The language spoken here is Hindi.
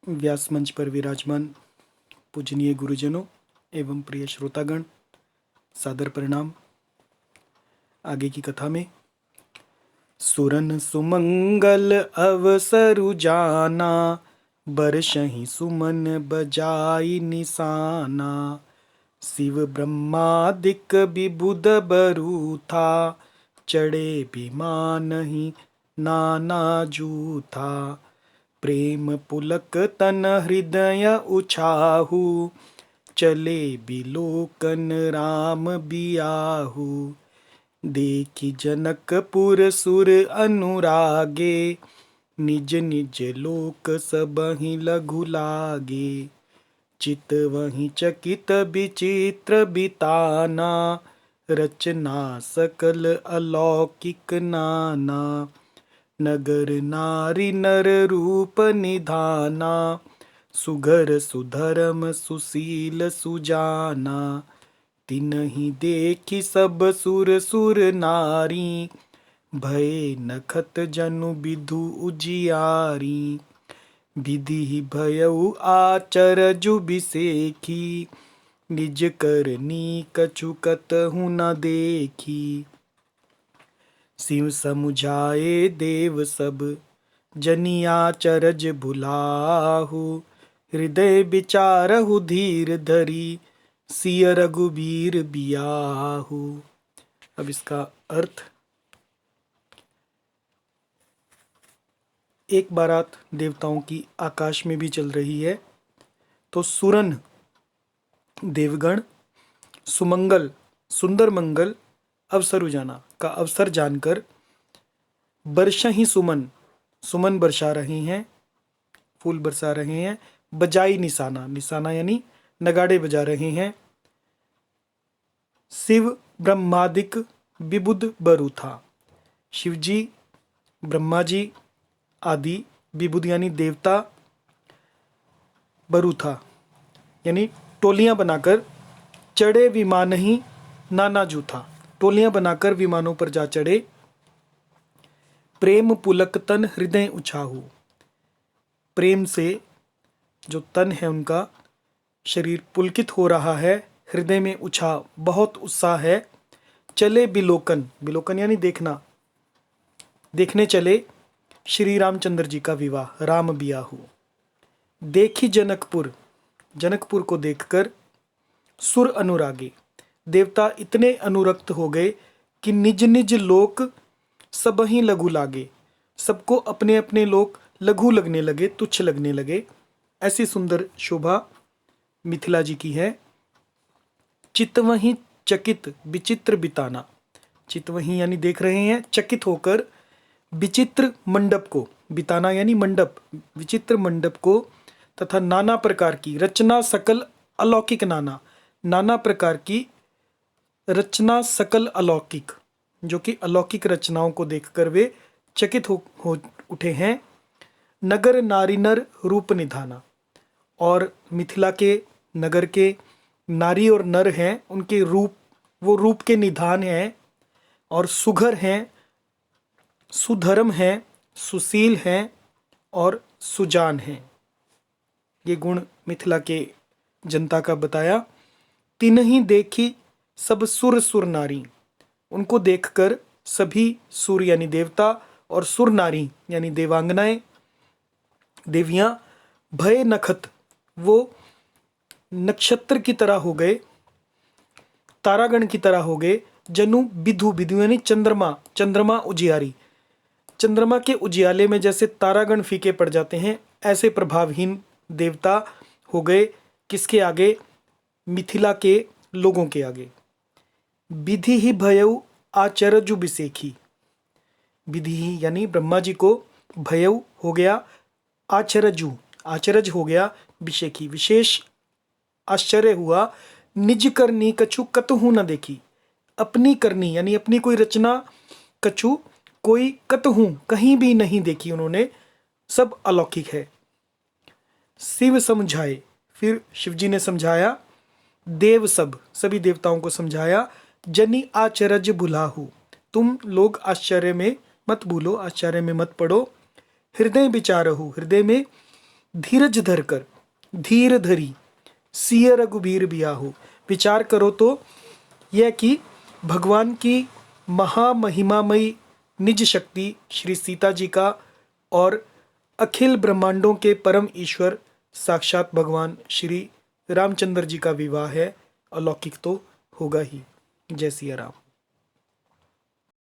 व्यास मंच पर विराजमान पूजनीय गुरुजनों एवं प्रिय श्रोतागण, सादर प्रणाम। आगे की कथा में सुरन सुमंगल अवसरु जाना, बरसहि सुमन बजाई निशाना। शिव ब्रह्मादिक विबुध बरु था, चढ़े विमानहि नाना जूथा। प्रेम पुलक तन हृदय उछाहु, चले बिलोकन राम बियाहु। देखि जनकपुर सुर अनुरागे, निज निज लोक सबहि लघु लागे। चितवहि चकित विचित्र बिताना, रचना सकल अलौकिक नाना। नगर नारी नर रूप निधाना, सुघर सुधर्म सुशील सुजाना। तिन्हि देखि सब सुर सुर नारी, भये नखत जनु विधु उजियारी। विधि भयउ आचरजु बिसेखी, निज करनी कछु कतहु न देखी। शिव समुझाए देव सब, जनिया चरज भुलाहु। हृदय विचारहु धीर धरी, सिय रघुबीर बियाहु। अब इसका अर्थ, एक बारात देवताओं की आकाश में भी चल रही है, तो सुरन देवगण सुमंगल सुंदर मंगल अवसर जाना का अवसर जानकर, बरसहि सुमन सुमन बरसा रहे हैं, फूल बरसा रहे हैं। बजाई निशाना, निशाना यानी नगाड़े बजा रहे हैं। शिव ब्रह्मादिक विबुध बरु था, शिवजी ब्रह्मा जी आदि, विबुध यानी देवता, बरु था यानी टोलियां बनाकर, चढ़े विमान ही नाना जूथा, टोलियां बनाकर विमानों पर जा चढ़े। प्रेम पुलक तन हृदय उछाहु, प्रेम से जो तन है उनका शरीर पुलकित हो रहा है, हृदय में उछाह बहुत उत्साह है। चले बिलोकन, बिलोकन यानी देखना, देखने चले श्री रामचंद्र जी का विवाह, राम बियाहु। देखी जनकपुर, जनकपुर को देखकर सुर अनुरागे, देवता इतने अनुरक्त हो गए कि निज निज लोक सब ही लघु लागे, सबको अपने अपने लोक लघु लगने लगे, तुच्छ लगने लगे। ऐसी सुंदर शोभा मिथिला जी की है। चितवहि चकित विचित्र बिताना, चितवहि यानी देख रहे हैं, चकित होकर विचित्र मंडप को, बिताना यानी मंडप, विचित्र मंडप को, तथा नाना प्रकार की रचना सकल अलौकिक नाना, नाना प्रकार की रचना सकल अलौकिक, जो कि अलौकिक रचनाओं को देखकर वे चकित हो उठे हैं। नगर नारी नर रूप निधाना, और मिथिला के नगर के नारी और नर हैं, उनके रूप, वो रूप के निधान हैं, और सुघर हैं, सुधर्म हैं, सुशील हैं और सुजान हैं। ये गुण मिथिला के जनता का बताया। तिन्हि देखी सब सुर सुर नारी, उनको देखकर सभी सुर यानी देवता और सुर नारी यानी देवांगनाएं, देवियां, भय नखत, वो नक्षत्र की तरह हो गए, तारागण की तरह हो गए। जनु विधु, विधु यानी चंद्रमा, चंद्रमा उजियारी, चंद्रमा के उजियाले में जैसे तारागण फीके पड़ जाते हैं, ऐसे प्रभावहीन देवता हो गए। किसके आगे? मिथिला के लोगों के आगे। विधि ही भयउ आचरजु बिसेखी, विधि ही यानी ब्रह्मा जी को भयउ हो गया, आचरजु आचरज हो गया, बिसेखी विशेष आश्चर्य हुआ। निज करनी कछु कतहु न देखी, अपनी करनी यानी अपनी कोई रचना, कछु कोई कतहु कहीं भी नहीं देखी उन्होंने, सब अलौकिक है। शिव समझाए, फिर शिवजी ने समझाया। देव सब, सभी देवताओं को समझाया। जनि आचरज भुलाहु, तुम लोग आश्चर्य में मत भूलो, आश्चर्य में मत पड़ो। हृदय विचारहु, हृदय में धीरज धरकर, धीर धरी, सिय रघुबीर बियाहू। विचार करो तो यह कि भगवान की महामहिमामयी निज शक्ति श्री सीता जी का और अखिल ब्रह्मांडों के परम ईश्वर साक्षात भगवान श्री रामचंद्र जी का विवाह है। अलौकिक तो होगा ही। जय सिया राम।